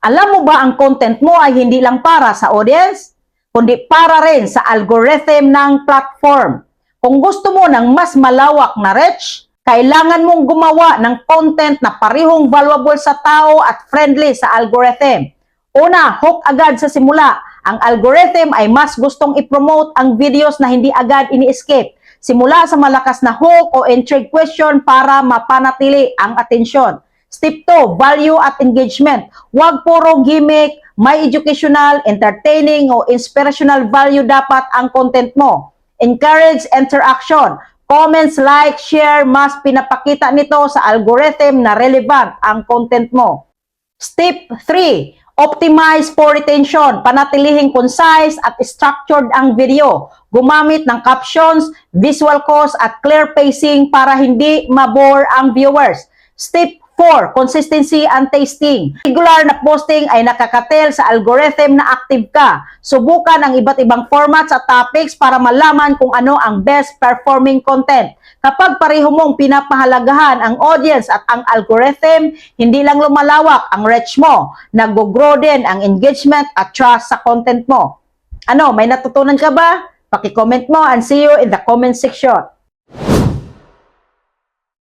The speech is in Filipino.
Alam mo ba ang content mo ay hindi lang para sa audience, kundi para rin sa algorithm ng platform. Kung gusto mo ng mas malawak na reach, kailangan mong gumawa ng content na parehong valuable sa tao at friendly sa algorithm. Una, hook agad sa simula. Ang algorithm ay mas gustong i-promote ang videos na hindi agad ini-escape. Simula sa malakas na hook o intrigue question para mapanatili ang atensyon. Step 2, value at engagement. Huwag puro gimmick, may educational, entertaining o inspirational value dapat ang content mo. Encourage interaction. Comments, like, share, mas pinapakita nito sa algorithm na relevant ang content mo. Step 3, optimize for retention. Panatilihing concise at structured ang video. Gumamit ng captions, visual cues at clear pacing para hindi mabore ang viewers. Step 4, consistency and tasting. Regular na posting ay nakakatel sa algorithm na active ka. Subukan ang iba't ibang formats at topics para malaman kung ano ang best performing content. Kapag pareho mong pinapahalagahan ang audience at ang algorithm, hindi lang lumalawak ang reach mo, nag-grow din ang engagement at trust sa content mo. Ano, may natutunan ka ba? Paki-comment mo and see you in the comment section.